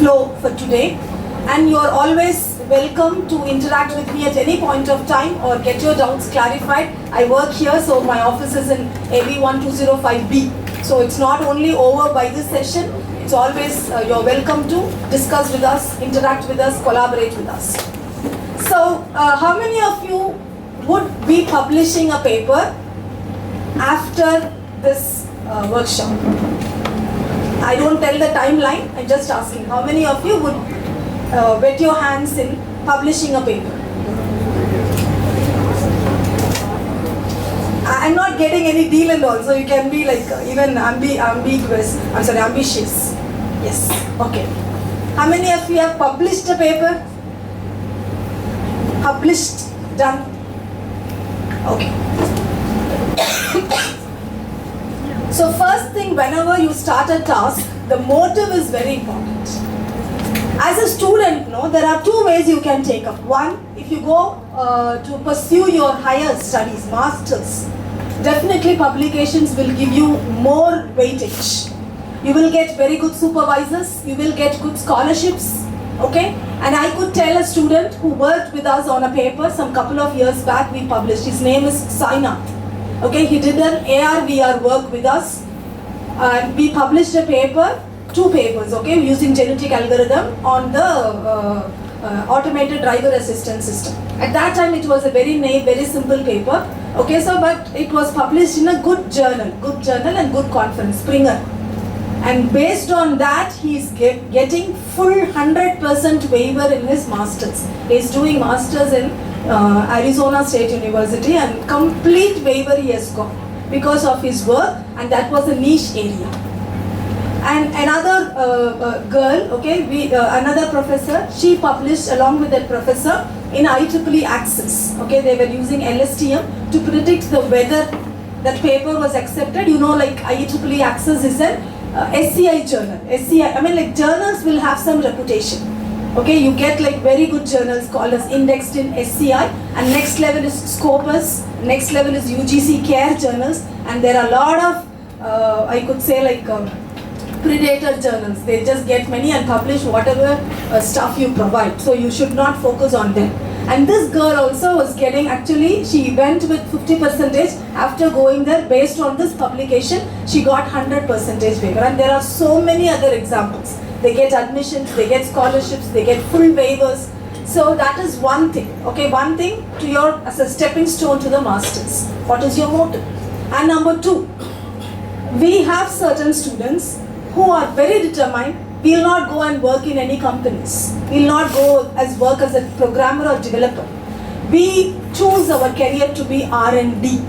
flow for today. And you are always welcome to interact with me at any point of time or get your doubts clarified. I work here, so my office is in AB 1205B. So it's not only over by this session, it's always you're welcome to discuss with us, interact with us, collaborate with us. So how many of you would be publishing a paper after this workshop? I don't tell the timeline, I'm just asking how many of you would wet your hands in publishing a paper. I'm not getting any deal and all, so you can be like even ambiguous. I'm sorry, ambitious. Yes, okay. How many of you have published a paper? Published, done? Okay. So first thing, whenever you start a task, the motive is very important. As a student, there are two ways you can take up. One, if you go to pursue your higher studies, masters, definitely publications will give you more weightage. You will get very good supervisors, you will get good scholarships, okay? And I could tell a student who worked with us on a paper some couple of years back, we published, his name is Sainath. Okay, he did an AR/VR work with us. We published a paper, 2 papers, okay, using genetic algorithm on the automated driver assistance system. At that time, it was a very simple paper. Okay, so but it was published in a good journal and good conference, Springer. And based on that, he is getting full 100% waiver in his masters. He is doing masters in Arizona State University, and complete waiver he has got because of his work, and that was a niche area. And another girl, okay, another professor, she published along with that professor in IEEE Access. Okay, they were using LSTM to predict the weather. That paper was accepted. Like IEEE Access is an SCI journal. SCI, I mean, like journals will have some reputation. Okay, you get like very good journals called as indexed in SCI, and next level is Scopus, next level is UGC Care journals, and there are a lot of, I could say like predator journals. They just get many and publish whatever stuff you provide. So you should not focus on them. And this girl also was getting, actually, she went with 50%. After going there, based on this publication, she got 100% waiver. And there are so many other examples. They get admissions, they get scholarships, they get full waivers. So that is one thing. Okay, one thing to your, as a stepping stone to the masters. What is your motive? And number 2, we have certain students who are very determined. We will not go and work in any companies. We will not go work as a programmer or developer. We choose our career to be R&D,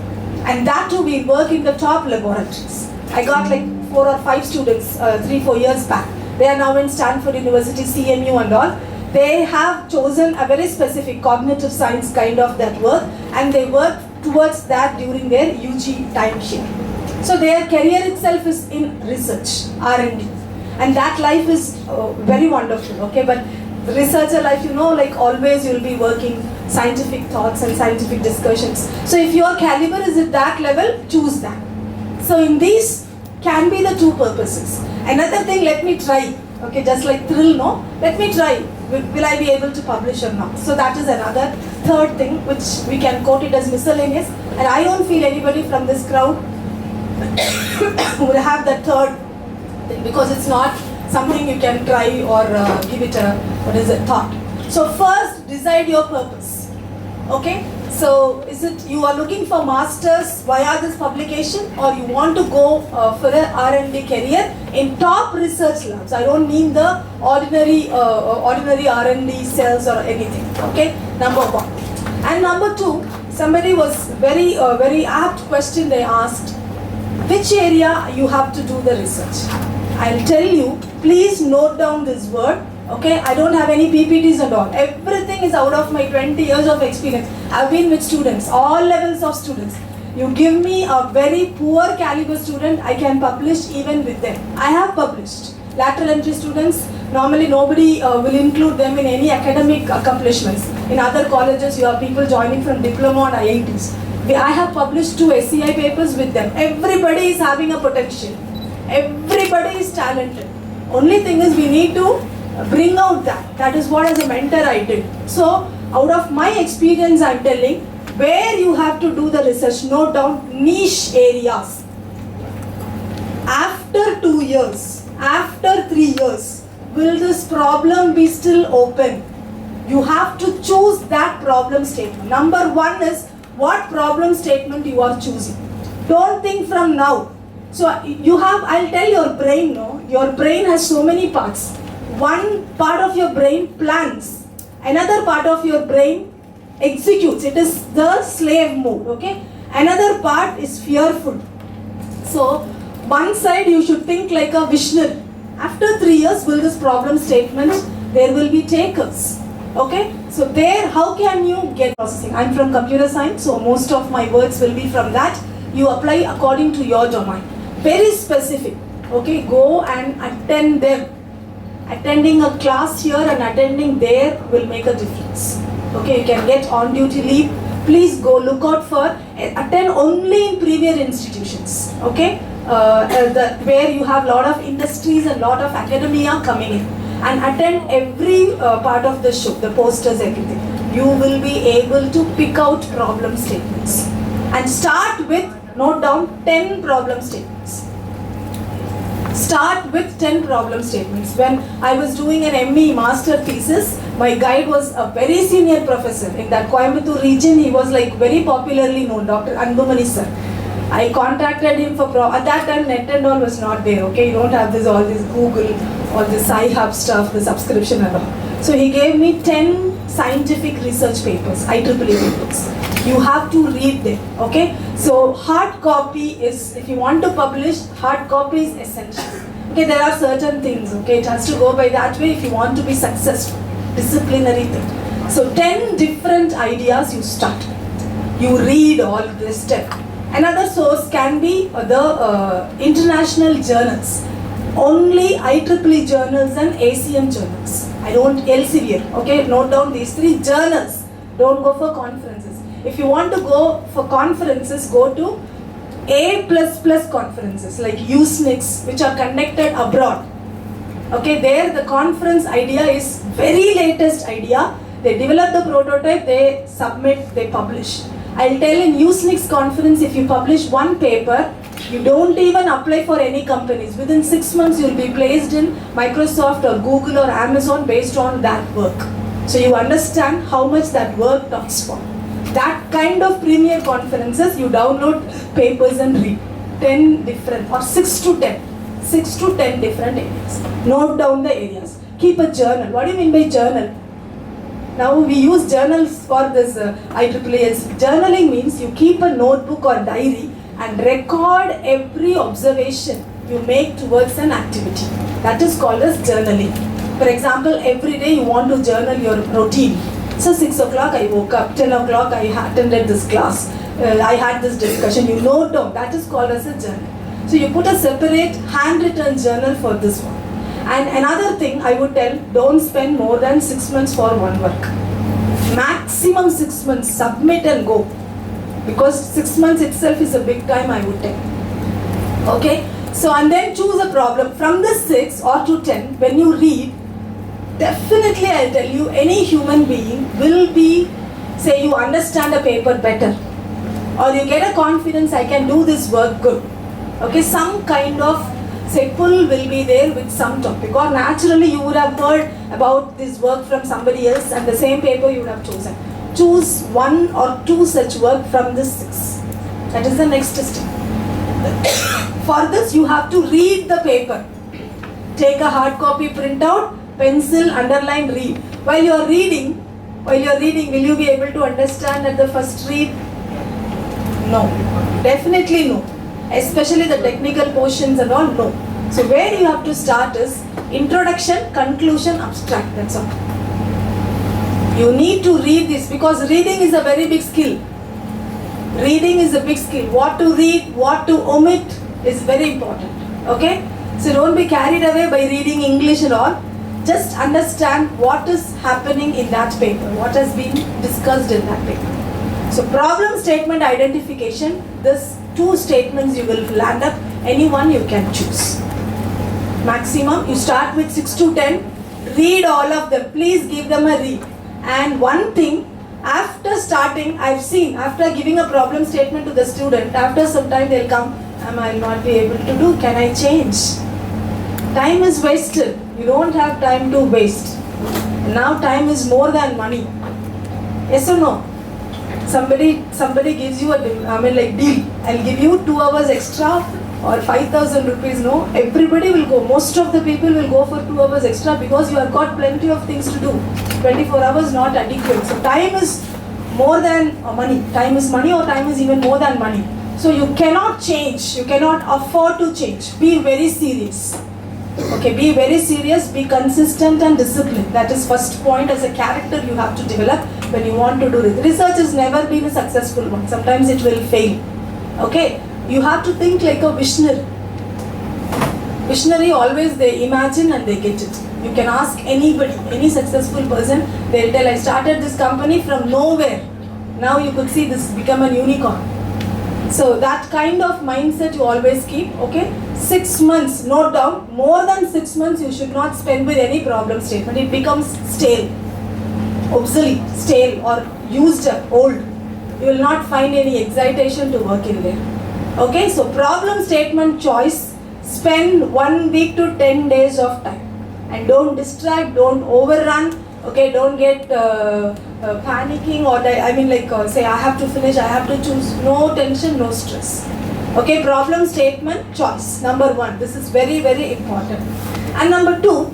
and that too we work in the top laboratories. I got like 4 or 5 students 3-4 years back. They are now in Stanford University, CMU and all. They have chosen a very specific cognitive science kind of that work, and they work towards that during their UG time here. So their career itself is in research, R&D. And that life is very wonderful, okay? But the researcher life, like always you'll be working scientific thoughts and scientific discussions. So if your caliber is at that level, choose that. So in these can be the 2 purposes. Another thing, let me try, okay, just like thrill, no? Let me try, will I be able to publish or not? So that is another 3rd thing, which we can quote it as miscellaneous. And I don't feel anybody from this crowd would have that 3rd thing, because it's not something you can try or give it a, thought. So first, decide your purpose, okay? So is it you are looking for masters via this publication, or you want to go for an R&D career in top research labs? I don't mean the ordinary R&D cells or anything, okay? Number 1. And number 2, somebody was very apt question they asked. Which area you have to do the research? I'll tell you, please note down this word, okay? I don't have any PPTs and all. Everything is out of my 20 years of experience. I've been with students, all levels of students. You give me a very poor caliber student, I can publish even with them. I have published. Lateral entry students, normally nobody will include them in any academic accomplishments. In other colleges, you have people joining from diploma and IITs. I have published 2 SCI papers with them. Everybody is having a potential. Everybody is talented. Only thing is we need to bring out that. That is what as a mentor I did. So out of my experience I'm telling, where you have to do the research, note down niche areas. After 2 years, after 3 years, will this problem be still open? You have to choose that problem statement. Number one is what problem statement you are choosing. Don't think from now. So I'll tell your brain, no, your brain has so many parts. One part of your brain plans, another part of your brain executes. It is the slave mode, okay? Another part is fearful. So one side you should think like a visionary. After 3 years, will this problem statement, there will be takers, okay? So there, how can you get processing? I'm from computer science, so most of my words will be from that. You apply according to your domain. Very specific, okay? Go and attend them. Attending a class here and attending there will make a difference. Okay, you can get on duty leave. Please go look out for, attend only in premier institutions, okay? Where you have lot of industries and lot of academia coming in. And attend every part of the show, the posters, everything. You will be able to pick out problem statements. And start with, note down 10 problem statements. Start with 10 problem statements. When I was doing an ME master thesis, my guide was a very senior professor in that Coimbatore region. He was like very popularly known, Dr. Anbumani sir. I contacted him for, at that time net and all was not there, okay? You don't have this, all this Google, all this iHub stuff, the subscription and all. So he gave me 10 scientific research papers, IEEE papers. You have to read them, okay? So hard copy is, if you want to publish, hard copy is essential. Okay, there are certain things, okay? It has to go by that way if you want to be successful, disciplinary thing. So 10 different ideas you start. You read all this step. Another source can be the international journals. Only IEEE journals and ACM journals. I don't Elsevier, okay? Note down these 3 journals. Don't go for conferences. If you want to go for conferences, go to A++ conferences like USNICS, which are conducted abroad. Okay, there the conference idea is very latest idea. They develop the prototype, they submit, they publish. I'll tell in USNICS conference, if you publish one paper, you don't even apply for any companies. Within 6 months, you'll be placed in Microsoft or Google or Amazon based on that work. So you understand how much that work talks for. That kind of premier conferences, you download papers and read. 10 different, or 6 to 10. 6 to 10 different areas. Note down the areas. Keep a journal. What do you mean by journal? Now we use journals for this IEEE. Journaling means you keep a notebook or diary and record every observation you make towards an activity. That is called as journaling. For example, every day you want to journal your routine. So 6 o'clock I woke up, 10 o'clock I attended this class, I had this discussion. You note down. That is called as a journal. So you put a separate handwritten journal for this one. And another thing I would tell, don't spend more than 6 months for one work. Maximum 6 months, submit and go. Because 6 months itself is a big time, I would tell. Okay? So, and then choose a problem. From the 6 or to 10, when you read, definitely I'll tell you, any human being will be, say you understand a paper better. Or you get a confidence, I can do this work good. Okay, some kind of, say, pull will be there with some topic. Or naturally you would have heard about this work from somebody else and the same paper you would have chosen. Choose 1 or 2 such work from this 6. That is the next step. For this you have to read the paper. Take a hard copy printout, pencil, underline, read. While you are reading, will you be able to understand at the first read? No. Definitely no. Especially the technical portions and all, no. So where you have to start is introduction, conclusion, abstract. That's all. You need to read this because reading is a very big skill. Reading is a big skill. What to read, what to omit is very important. Okay? So don't be carried away by reading English and all. Just understand what is happening in that paper, what has been discussed in that paper. So problem statement identification, this 2 statements you will land up, any one you can choose. Maximum, you start with 6 to 10, Read all of them. Please give them a read. And one thing, after starting, I've seen, after giving a problem statement to the student, after some time they'll come, I'll not be able to do, can I change? Time is wasted. You don't have time to waste. Now time is more than money. Yes or no? Somebody gives you a deal. I'll give you 2 hours extra or 5,000 rupees. No, everybody will go. Most of the people will go for 2 hours extra because you have got plenty of things to do. 24 hours not adequate. So time is more than money. Time is money, or time is even more than money. So you cannot change. You cannot afford to change. Be very serious. Okay, be very serious, be consistent and disciplined. That is first point as a character you have to develop when you want to do it. Research has never been a successful one. Sometimes it will fail. Okay, you have to think like a visionary. Visionary always they imagine and they get it. You can ask anybody, any successful person, they'll tell I started this company from nowhere. Now you could see this become a unicorn. So that kind of mindset you always keep, okay? 6 months, note down, more than 6 months you should not spend with any problem statement. It becomes stale, obsolete, stale or used up, old. You will not find any excitation to work in there. Okay, so problem statement choice, spend 1 week to 10 days of time. And don't distract, don't overrun, okay, don't get panicking or say I have to finish, I have to choose. No tension, no stress. Okay, problem statement choice, number 1. This is very, very important. And number 2,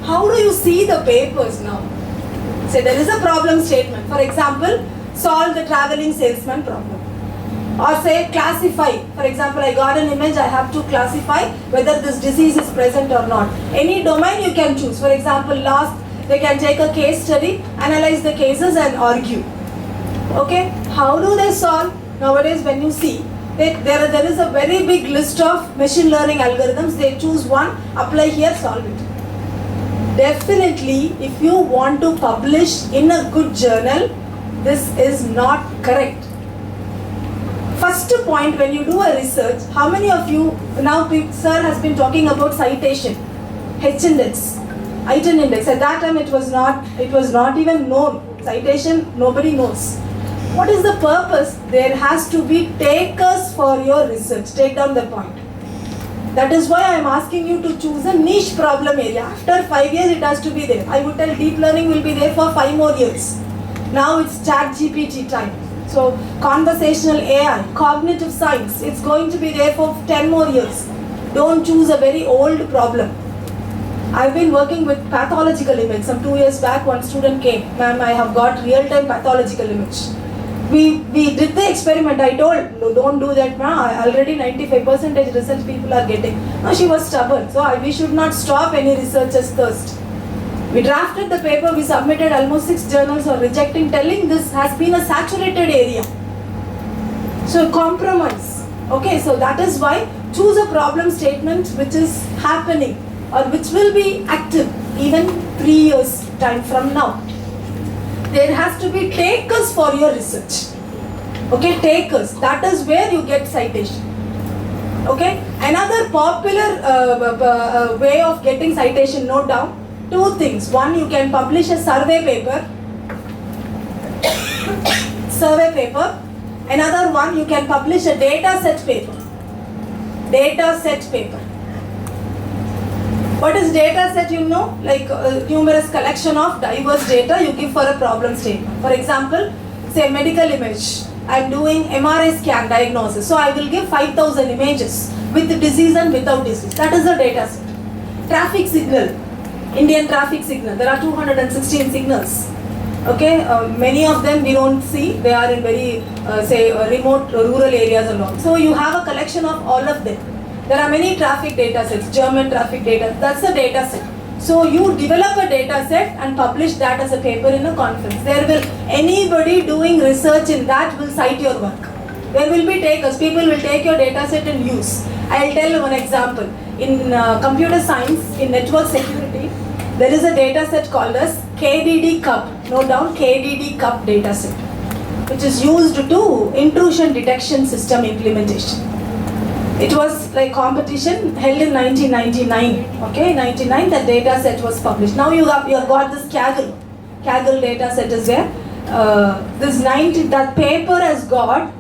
how do you see the papers now? Say there is a problem statement. For example, solve the traveling salesman problem. Or say classify. For example, I got an image, I have to classify whether this disease is present or not. Any domain you can choose. For example, they can take a case study, analyze the cases and argue. Okay, how do they solve? Nowadays when you see, there is a very big list of machine learning algorithms. They choose one, apply here, solve it. Definitely, if you want to publish in a good journal, this is not correct. First point, when you do a research, how many of you, now sir has been talking about citation, H-index, item index. At that time it was not even known. Citation, nobody knows. What is the purpose? There has to be takers for your research. Take down the point. That is why I am asking you to choose a niche problem area. After 5 years it has to be there. I would tell deep learning will be there for 5 more years. Now it's ChatGPT time. So conversational AI, cognitive science, it's going to be there for 10 more years. Don't choose a very old problem. I've been working with pathological image. Some 2 years back, one student came, ma'am, I have got real-time pathological image. We did the experiment. I told, no, don't do that, ma'am. Already 95% result people are getting. No, she was stubborn. So we should not stop any researcher's thirst. We drafted the paper, we submitted, almost 6 journals are rejecting, telling this has been a saturated area. So compromise. Okay, so that is why choose a problem statement which is happening or which will be active even 3 years time from now. There has to be takers for your research. Okay, takers. That is where you get citation. Okay, another popular way of getting citation, note down. 2 things. One, you can publish a survey paper. Another one, you can publish a data set paper. What is data set, you know? Like a numerous collection of diverse data you give for a problem statement. For example, say medical image. I am doing MRI scan diagnosis. So I will give 5,000 images with disease and without disease. That is a data set. Traffic signal. Indian traffic signal. There are 216 signals. Okay, many of them we don't see. They are in very, remote rural areas and all. So you have a collection of all of them. There are many traffic data sets, German traffic data. That's a data set. So you develop a data set and publish that as a paper in a conference. There will, anybody doing research in that will cite your work. There will be takers. People will take your data set and use. I'll tell one example. In computer science, in network security, there is a data set called as KDD Cup. Note down, KDD Cup data set, which is used to intrusion detection system implementation. It was like competition held in 1999. Okay, 99 the data set was published. Now you have got this Kaggle data set is there. That paper has got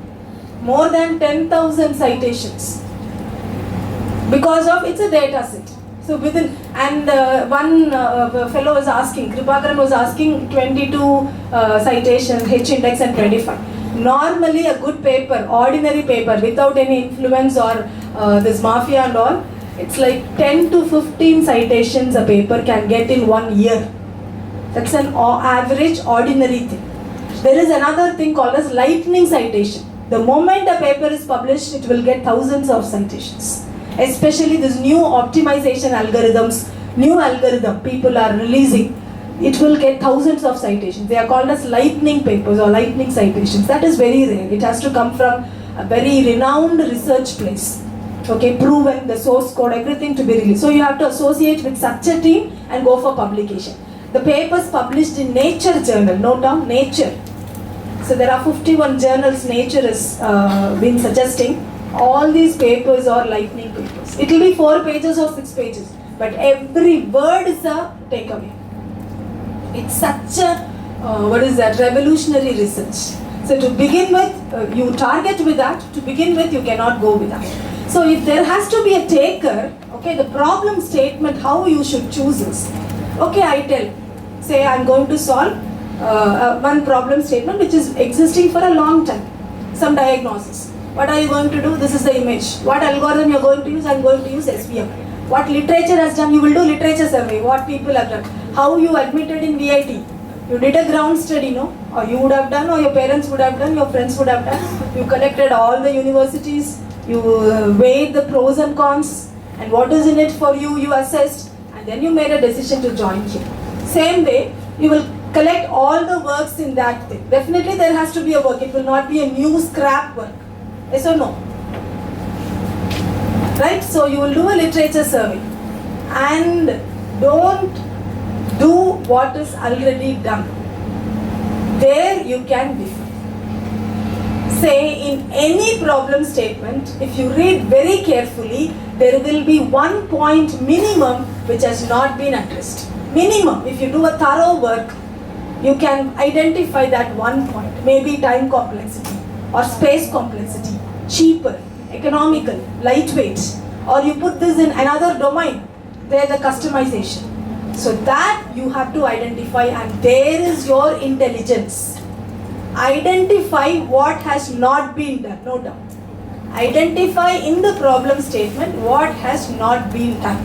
more than 10,000 citations because of it's a data set. So within, and one fellow was asking, Kripakaran was asking 22 citations, H index and 25. Normally a good paper, ordinary paper without any influence or this mafia and all, it's like 10 to 15 citations a paper can get in 1 year. That's an average ordinary thing. There is another thing called as lightning citation. The moment a paper is published, it will get thousands of citations. Especially this new optimization algorithms, new algorithm people are releasing, it will get thousands of citations. They are called as lightning papers or lightning citations. That is very rare. It has to come from a very renowned research place. Okay, proven, the source code, everything to be released. So you have to associate with such a team and go for publication. The papers published in Nature journal, note down, Nature. So there are 51 journals Nature has been suggesting. All these papers are lightning papers. It will be 4 pages or 6 pages, but every word is a takeaway. It's such a, revolutionary research. So to begin with, you target with that. To begin with, you cannot go with that. So if there has to be a taker, okay, the problem statement, how you should choose is, okay, I tell, say I'm going to solve one problem statement which is existing for a long time, some diagnosis. What are you going to do? This is the image. What algorithm you are going to use? I am going to use SVM. What literature has done? You will do literature survey. What people have done? How you admitted in WIEEE? You did a ground study, no? Or you would have done, or your parents would have done, your friends would have done. You collected all the universities. You weighed the pros and cons. And what is in it for you? You assessed. And then you made a decision to join here. Same way, you will collect all the works in that thing. Definitely there has to be a work. It will not be a new scrap work. Yes or no? Right? So you will do a literature survey and don't do what is already done. There you can differ. Say in any problem statement, if you read very carefully, there will be 1 point minimum which has not been addressed. Minimum. If you do a thorough work, you can identify that 1 point. Maybe time complexity or space complexity, cheaper, economical, lightweight, or you put this in another domain, there the customization. So that you have to identify, and there is your intelligence. Identify what has not been done, no doubt. Identify in the problem statement what has not been done.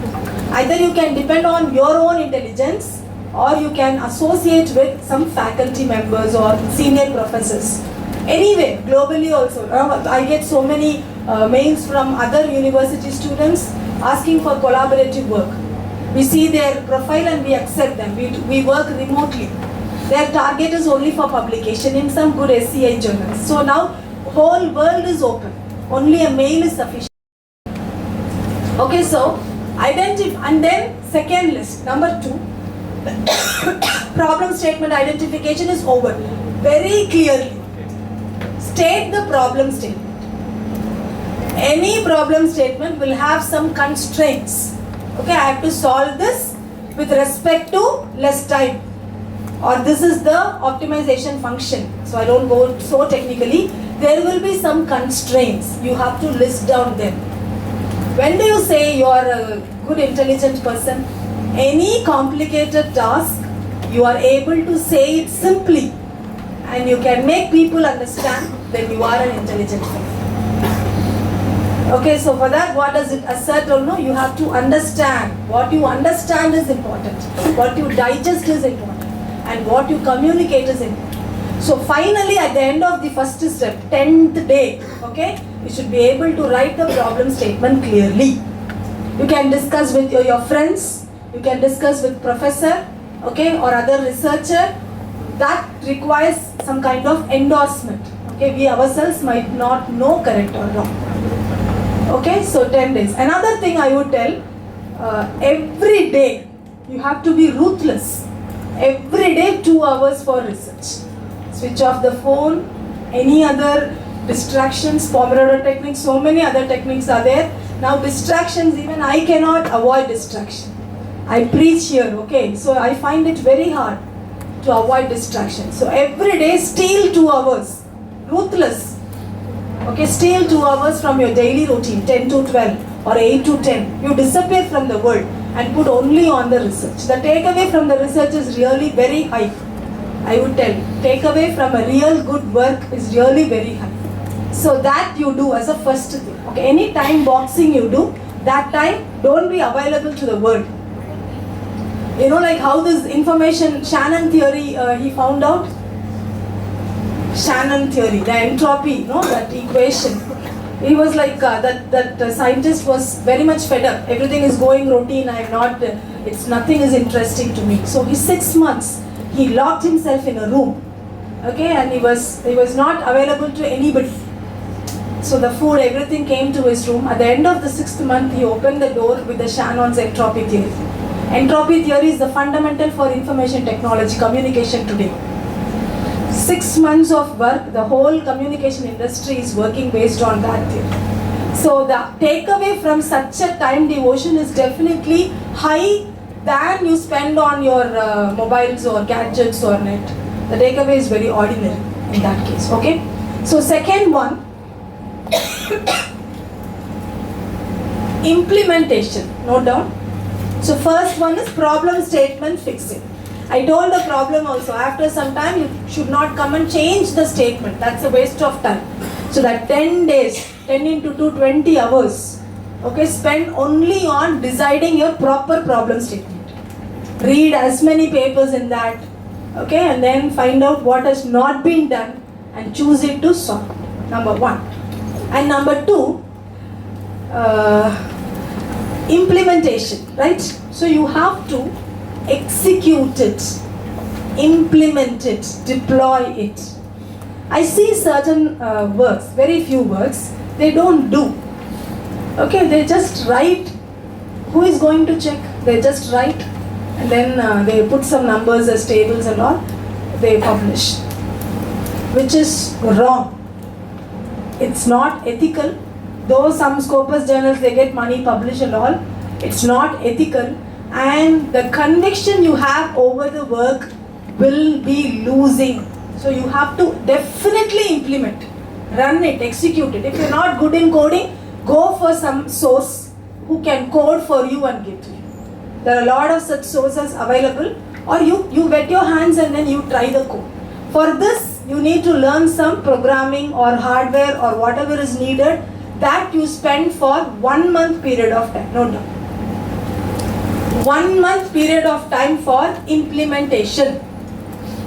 Either you can depend on your own intelligence or you can associate with some faculty members or senior professors. Anyway, globally also, I get so many mails from other university students asking for collaborative work. We see their profile and we accept them. We work remotely. Their target is only for publication in some good SCI journals. So now whole world is open. Only a mail is sufficient. Okay, so identify, and then second list, number 2, problem statement identification is over. Very clearly. State the problem statement. Any problem statement will have some constraints. Okay, I have to solve this with respect to less time. Or this is the optimization function. So I don't go so technically. There will be some constraints. You have to list down them. When do you say you are a good intelligent person? Any complicated task, you are able to say it simply and you can make people understand, then you are an intelligent person. Okay, so for that, what does it assert or no? You have to understand. What you understand is important. What you digest is important. And what you communicate is important. So finally, at the end of the first step, 10th day, okay, you should be able to write the problem statement clearly. You can discuss with your friends, you can discuss with professor, okay, or other researcher. That requires some kind of endorsement. Okay, we ourselves might not know correct or wrong. Okay, so 10 days. Another thing I would tell, every day you have to be ruthless. Every day 2 hours for research. Switch off the phone, any other distractions, Pomodoro technique, so many other techniques are there. Now distractions, even I cannot avoid distraction. I preach here, okay, so I find it very hard to avoid distraction. So every day steal 2 hours, ruthless. Okay, steal 2 hours from your daily routine, 10 to 12 or 8 to 10. You disappear from the world and put only on the research. The takeaway from the research is really very high. I would tell you, takeaway from a real good work is really very high. So that you do as a first thing. Okay, any time boxing you do, that time don't be available to the world. You know, like how this information Shannon theory he found out. Shannon theory, the entropy, that equation. He was like that scientist was very much fed up. Everything is going routine. Nothing is interesting to me. So he 6 months he locked himself in a room. Okay, and he was not available to anybody. So the food, everything came to his room. At the end of the 6th month, he opened the door with the Shannon's entropy theory. Entropy theory is the fundamental for information technology, communication today. 6 months of work, the whole communication industry is working based on that theory. So the takeaway from such a time devotion is definitely high than you spend on your mobiles or gadgets or net. The takeaway is very ordinary in that case, okay? So second one, implementation, note down. So first one is problem statement fixing. I told the problem also, after some time you should not come and change the statement. That's a waste of time. So that 10 days, 10 into 2, 20 hours, okay, spend only on deciding your proper problem statement. Read as many papers in that, okay, and then find out what has not been done and choose it to solve. Number 1. And number 2, implementation, right? So you have to execute it, implement it, deploy it. I see certain works, very few works, they don't do. Okay, they just write. Who is going to check? They just write and then they put some numbers as tables and all, they publish, which is wrong. It's not ethical. Though some Scopus journals, they get money published and all, it's not ethical, and the conviction you have over the work will be losing. So you have to definitely implement, run it, execute it. If you're not good in coding, go for some source who can code for you and give to you. There are a lot of such sources available, or you wet your hands and then you try the code. For this, you need to learn some programming or hardware or whatever is needed. That you spend for 1 month period of time. Note down. 1 month period of time for implementation.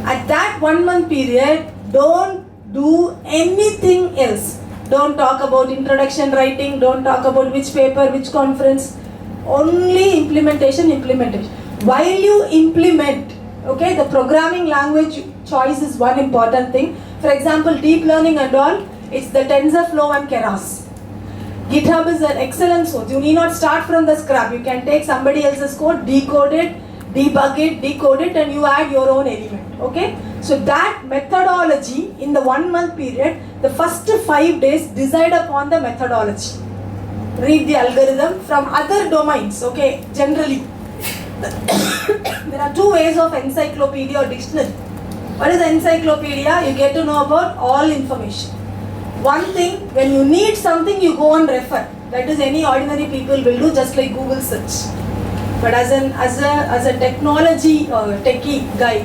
At that 1 month period, don't do anything else. Don't talk about introduction writing, don't talk about which paper, which conference. Only implementation. While you implement, okay, the programming language choice is one important thing. For example, deep learning and all, it's the TensorFlow and Keras. GitHub is an excellent source. You need not start from the scrap. You can take somebody else's code, decode it, debug it, decode it, and you add your own element. Okay? So that methodology in the 1 month period, the first 5 days, decide upon the methodology. Read the algorithm from other domains. Okay? Generally. There are 2 ways of encyclopedia or dictionary. What is encyclopedia? You get to know about all information. One thing, when you need something, you go and refer. That is any ordinary people will do, just like Google search. But as a technology techie guy,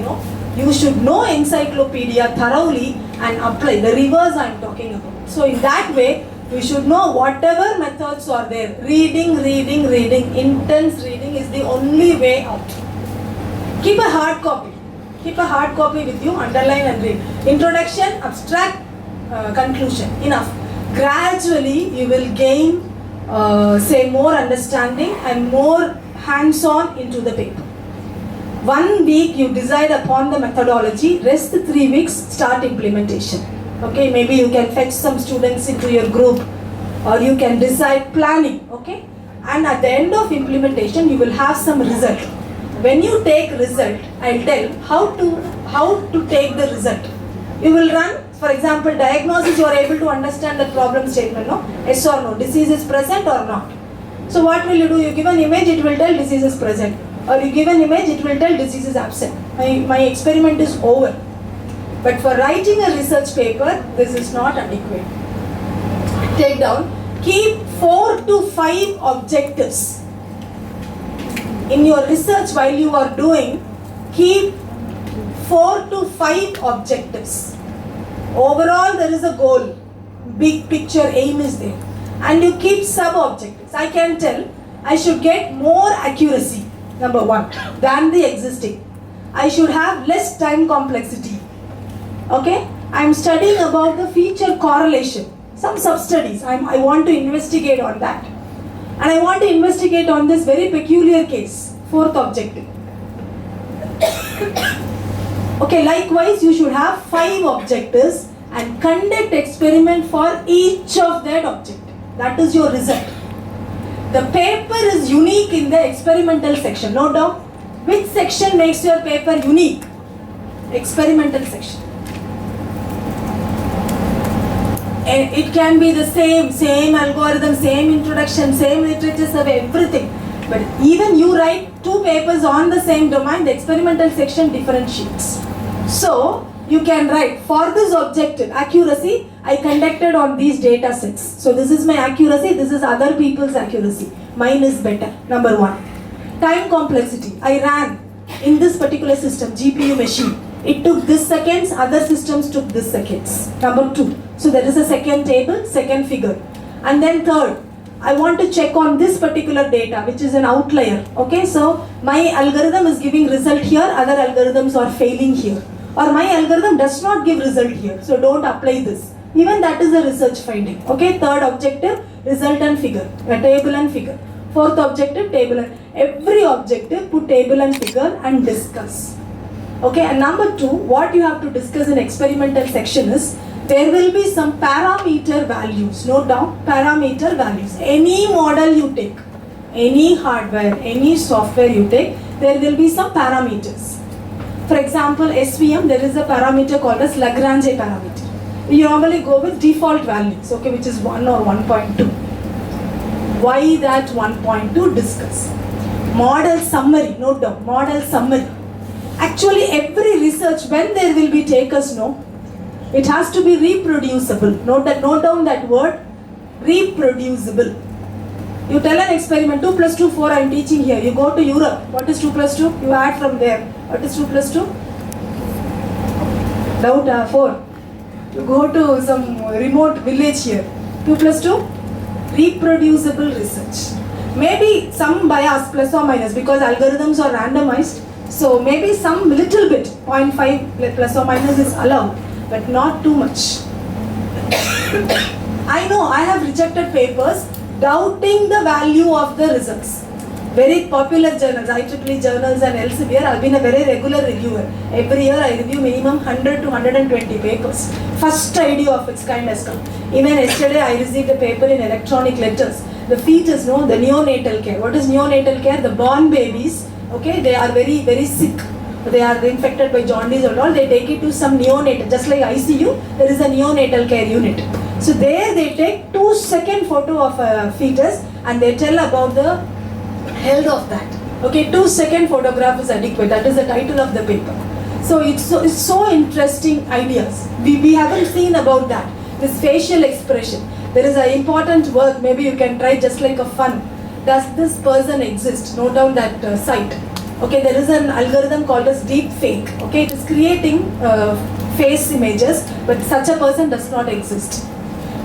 you should know encyclopedia thoroughly and apply. The reverse I am talking about. So in that way, you should know whatever methods are there. Reading, intense reading is the only way out. Keep a hard copy. Keep a hard copy with you, underline and read. Introduction, abstract, conclusion, enough. Gradually you will gain more understanding and more hands-on into the paper. 1 week you decide upon the methodology, rest 3 weeks, start implementation. Okay, maybe you can fetch some students into your group, or you can decide planning, okay? And at the end of implementation, you will have some result. When you take result, I'll tell how to take the result. You will run For example, diagnosis, you are able to understand the problem statement, no? Yes or no, disease is present or not. So what will you do? You give an image, it will tell disease is present. Or you give an image, it will tell disease is absent. My experiment is over. But for writing a research paper, this is not adequate. Take down, keep 4 to 5 objectives. In your research while you are doing, keep 4 to 5 objectives. Overall, there is a goal. Big picture aim is there. And you keep sub-objectives. I can tell, I should get more accuracy, number 1, than the existing. I should have less time complexity. Okay? I am studying about the feature correlation. Some sub-studies. I want to investigate on that. And I want to investigate on this very peculiar case. 4th objective. Okay, likewise, you should have 5 objectives and conduct experiment for each of that objective. That is your result. The paper is unique in the experimental section. Note down. Which section makes your paper unique? Experimental section. And it can be the same algorithm, same introduction, same literature survey, everything. But even you write 2 papers on the same domain, the experimental section differentiates. So, you can write, for this objective, accuracy, I conducted on these data sets. So, this is my accuracy, this is other people's accuracy. Mine is better, number 1. Time complexity, I ran in this particular system, GPU machine. It took this seconds, other systems took this seconds. Number 2. So, there is a second table, second figure. And then third, I want to check on this particular data, which is an outlier. Okay, so my algorithm is giving result here, other algorithms are failing here. Or my algorithm does not give result here, so don't apply this. Even that is a research finding. Okay, third objective, result and figure, a table and figure. 4th objective, table and every objective, put table and figure and discuss. Okay, and number 2, what you have to discuss in experimental section is, there will be some parameter values. Note down, parameter values. Any model you take, any hardware, any software you take, there will be some parameters. For example, SVM, there is a parameter called as Lagrange parameter. You normally go with default values, okay, which is 1 or 1.2. Why that 1.2? Discuss. Model summary, note down, model summary. Actually, every research, when there will be takers, no, it has to be reproducible. Note down that word, reproducible. You tell an experiment, 2 plus 2, 4, I am teaching here. You go to Europe, what is 2 plus 2? You add from there. What is 2 plus 2? Doubt 4. You go to some remote village here. 2 plus 2? Reproducible research. Maybe some bias, plus or minus, because algorithms are randomized. So maybe some little bit, 0.5 plus or minus is allowed, but not too much. I know I have rejected papers doubting the value of the results. Very popular journals, IEEE journals and elsewhere, I have been a very regular reviewer. Every year I review minimum 100 to 120 papers. First idea of its kind has come. Even yesterday I received a paper in electronic letters. The fetus, no, the neonatal care. What is neonatal care? The born babies, okay, they are very, very sick. They are infected by jaundice or all, they take it to some neonatal, just like ICU, there is a neonatal care unit. So there they take 2-second photo of a fetus and they tell about the health of that. Okay, 2-second photograph is adequate, that is the title of the paper. So it's so interesting ideas. We haven't seen about that. This facial expression. There is an important work, maybe you can try just like a fun. Does this person exist? Note down that site. Okay, there is an algorithm called as deep fake. Okay, it is creating face images, but such a person does not exist.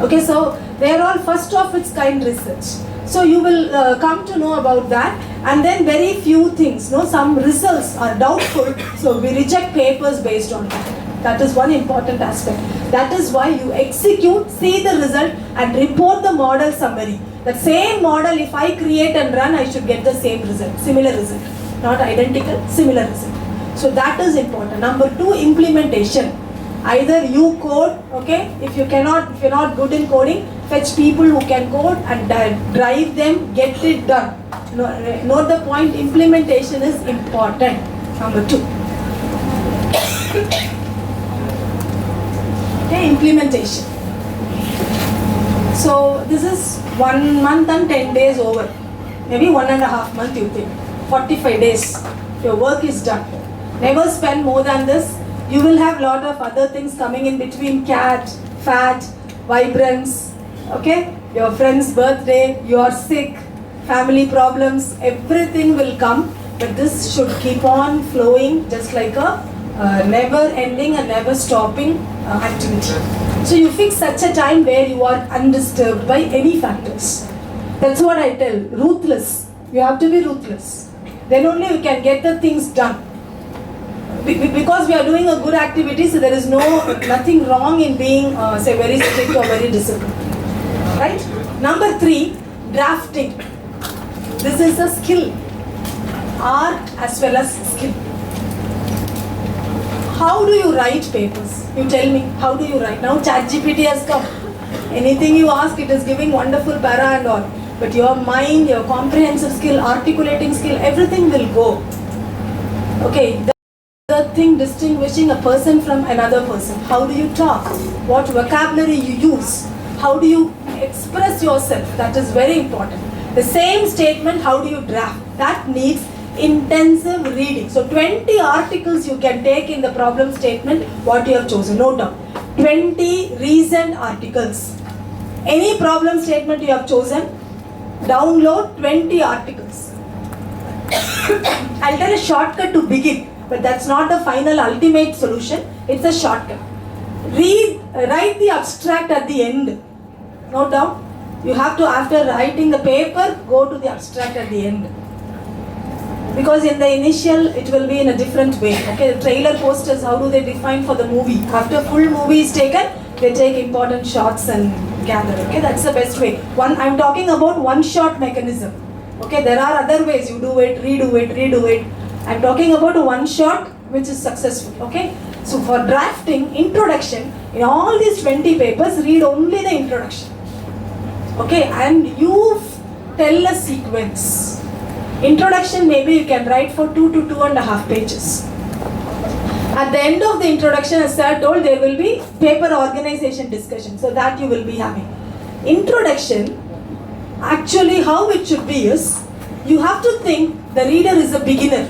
Okay, so they are all first of its kind research. So you will come to know about that, and then very few things. No, some results are doubtful, so we reject papers based on that. That is one important aspect. That is why you execute, see the result, and report the model summary. That same model, if I create and run, I should get the same result, similar result. Not identical, similar result. So that is important. Number 2, implementation. Either you code, okay, if you're not good in coding, fetch people who can code and drive them, get it done. Note the point, implementation is important. Number 2. Okay, implementation. So this is 1 month and 10 days over. Maybe 1.5 months you think. 45 days. Your work is done. Never spend more than this. You will have lot of other things coming in between, cat, fat, vibrance, okay? Your friend's birthday, you are sick, family problems, everything will come. But this should keep on flowing just like a never ending and never stopping activity. So you fix such a time where you are undisturbed by any factors. That's what I tell, ruthless. You have to be ruthless. Then only you can get the things done. Because we are doing a good activity, so there is nothing wrong in being say very strict or very disciplined. Right? Number 3, drafting. This is a skill. Art as well as skill. How do you write papers? You tell me, how do you write? Now ChatGPT has come. Anything you ask, it is giving wonderful para and all. But your mind, your comprehensive skill, articulating skill, everything will go. Okay, the thing distinguishing a person from another person. How do you talk? What vocabulary you use? How do you express yourself? That is very important. The same statement, how do you draft? That needs intensive reading. So 20 articles you can take in the problem statement, what you have chosen. Note down. 20 recent articles. Any problem statement you have chosen, download 20 articles. I'll tell a shortcut to begin, but that's not the final ultimate solution. It's a shortcut. Write the abstract at the end. Note down. You have to, after writing the paper, go to the abstract at the end. Because in the initial, it will be in a different way. Okay, the trailer posters, how do they define for the movie? After full movie is taken, they take important shots and gather. Okay, that's the best way. I'm talking about one shot mechanism. Okay, there are other ways. You do it, redo it, redo it. I'm talking about a one shot which is successful. Okay, so for drafting, introduction, in all these 20 papers, read only the introduction. Okay, and you tell a sequence. Introduction, maybe you can write for 2 to 2.5 pages. At the end of the introduction, as I told, there will be paper organization discussion. So that you will be having. Introduction, actually how it should be is, you have to think the reader is a beginner.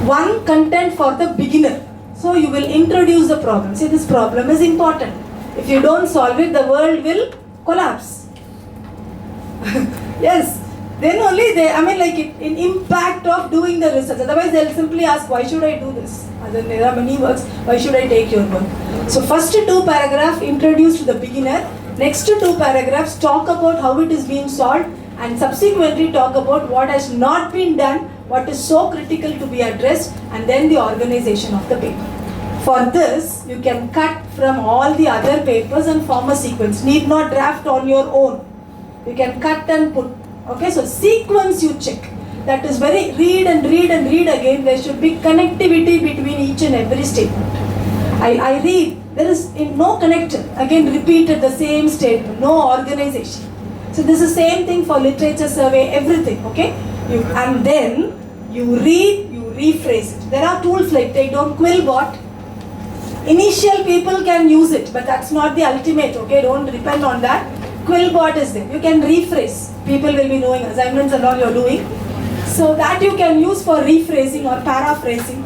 One content for the beginner. So you will introduce the problem. See, this problem is important. If you don't solve it, the world will collapse. Yes. Then only in impact of doing the research. Otherwise, they'll simply ask, why should I do this? There are many works, why should I take your work? So first 2 paragraphs introduce to the beginner. Next 2 paragraphs talk about how it is being solved, and subsequently talk about what has not been done, what is so critical to be addressed, and then the organization of the paper. For this, you can cut from all the other papers and form a sequence. Need not draft on your own. You can cut and put. Okay, so sequence you check. That is very read and read and read again. There should be connectivity between each and every statement. I read, there is no connector. Again, repeated the same statement, no organization. So this is same thing for literature survey, everything. Okay, and then you read, you rephrase it. There are tools like take down Quillbot. Initial people can use it, but that's not the ultimate. Okay, don't depend on that. Quillbot is there. You can rephrase. People will be knowing assignments and all you're doing. So that you can use for rephrasing or paraphrasing.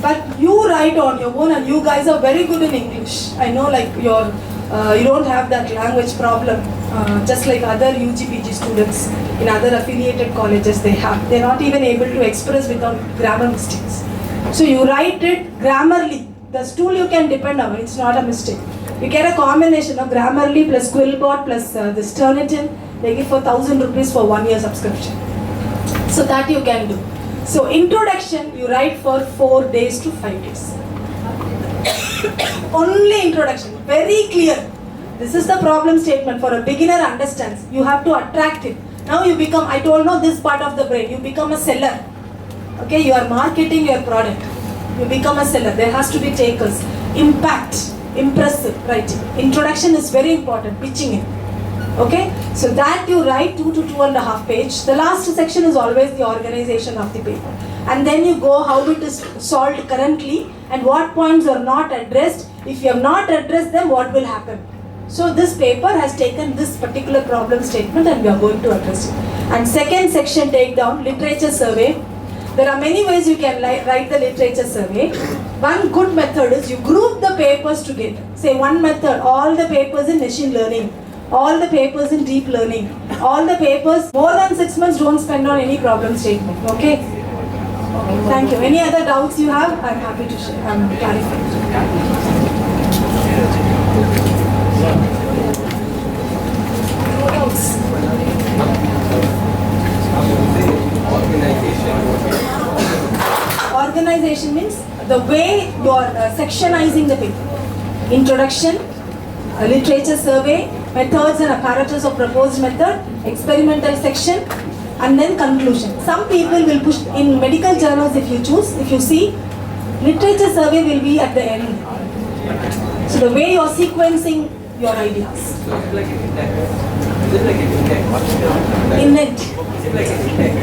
But you write on your own, and you guys are very good in English. I know you don't have that language problem, just like other UGPG students in other affiliated colleges they have. They're not even able to express without grammar mistakes. So you write it grammarly. The tool you can depend on, it's not a mistake. You get a combination of Grammarly plus Quillbot plus this Turnitin. They give for 1,000 rupees for 1 year subscription. So that you can do. So introduction, you write for 4 days to 5 days. Only introduction, very clear. This is the problem statement for a beginner understands. You have to attract it. Now you become, I told no this part of the brain, you become a seller. Okay, you are marketing your product. You become a seller. There has to be takers. Impact. Impressive writing. Introduction is very important, pitching it. Okay, so that you write 2 to 2.5 pages. The last section is always the organization of the paper. And then you go how it is solved currently and what points are not addressed If you have not addressed them, what will happen? So this paper has taken this particular problem statement and we are going to address it. And second section, take down literature survey. There are many ways you can write the literature survey. One good method is you group the papers together. Say one method, all the papers in machine learning, all the papers in deep learning, all the papers more than 6 months don't spend on any problem statement. Okay? Thank you. Any other doubts you have? I'm happy to share. I'm clarified. Organization means the way you are sectionizing the paper. Introduction, literature survey, methods and apparatus of proposed method, experimental section, and then conclusion. Some people will push in medical journals if you choose. If you see, literature survey will be at the end. So the way you are sequencing your ideas. Is it like an index? Is it like an index? Indent. Is it like an index?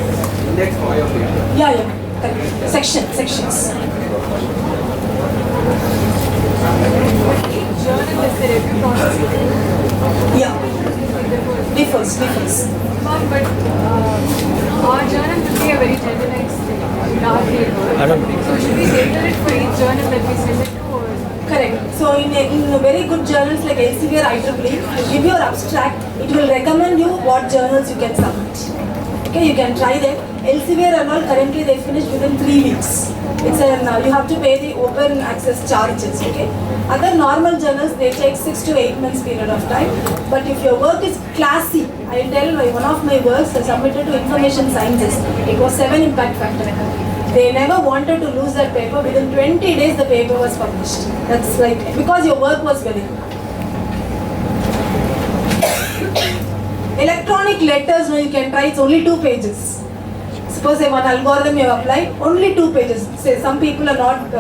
Index for your paper? Yeah, yeah. Correct. Sections. Journal is the review process. Yeah. Differs. But our journal will be a very generalized large paper. So should we tailor it for each journal that we send it to? Or? Correct. So in a very good journals like Elsevier, IEEE, you give your abstract, it will recommend you what journals you can submit. Okay, you can try them. Elsevier and all, currently they finish within 3 weeks. It's you have to pay the open access charges. Okay. Other normal journals, they take 6 to 8 months period of time. But if your work is classy, I will tell one of my works I submitted to information sciences. It was 7 impact factor. They never wanted to lose that paper. Within 20 days the paper was published. That's like, because your work was very good. Electronic letters, no, you can try, it's only 2 pages. Suppose say one algorithm you have applied, only 2 pages. Say some people are not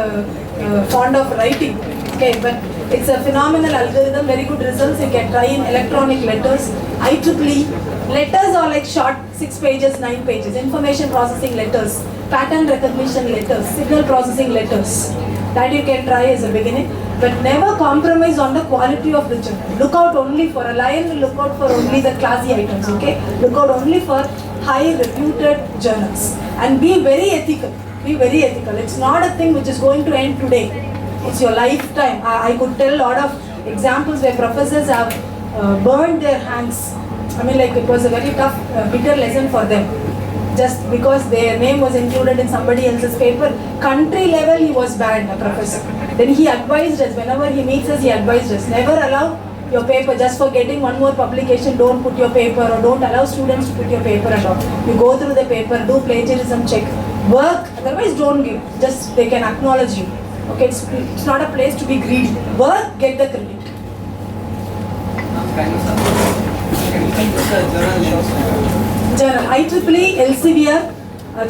fond of writing, okay, but it's a phenomenal algorithm, very good results. You can try in electronic letters. IEEE letters are like short, 6 pages, 9 pages. Information processing letters, pattern recognition letters, signal processing letters. That you can try as a beginning, but never compromise on the quality of the journal. Look out only for a lion, will look out for only the classy items, okay? Look out only for high reputed journals and be very ethical. Be very ethical. It's not a thing which is going to end today. It's your lifetime. I could tell a lot of examples where professors have burned their hands. I mean, like, it was a very tough, bitter lesson for them. Just because their name was included in somebody else's paper. Country level he was banned, a professor. Then he advised us, whenever he meets us, he advised us, never allow your paper, just for getting one more publication, don't put your paper, or don't allow students to put your paper at all. You go through the paper, do plagiarism check, work, otherwise don't give, just they can acknowledge you. Okay, it's not a place to be greedy. Work, get the credit. Journal, IEEE, Elsevier,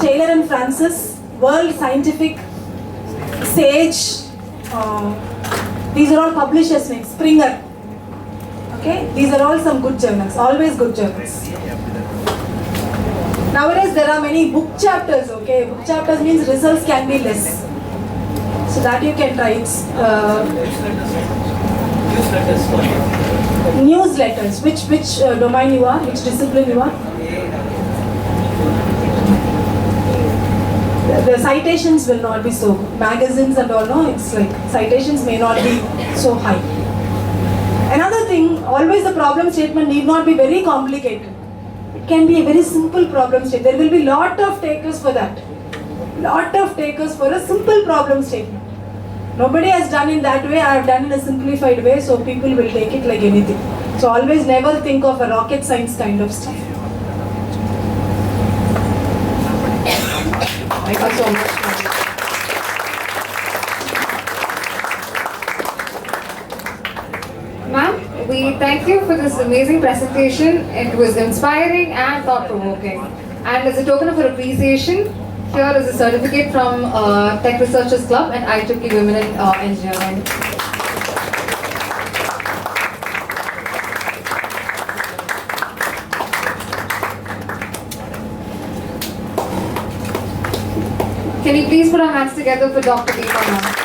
Taylor and Francis, World Scientific, Sage, these are all publishers' names, Springer. Okay, these are all some good journals, always good journals. Nowadays there are many book chapters, okay, book chapters means results can be less. So that you can try. It's newsletters. Which domain you are, which discipline you are? The citations will not be so good. Magazines and all, no, it's like citations may not be so high. Another thing, always the problem statement need not be very complicated. It can be a very simple problem statement. There will be lot of takers for that. Lot of takers for a simple problem statement. Nobody has done in that way. I have done in a simplified way, so people will take it like anything. So always never think of a rocket science kind of stuff. Thank you so much. Ma'am, we thank you for this amazing presentation. It was inspiring and thought-provoking. And as a token of our appreciation, here is a certificate from Tech Researchers Club and IEEE Women in Engineering. Can you please put our hands together for Dr. Geetha, ma'am?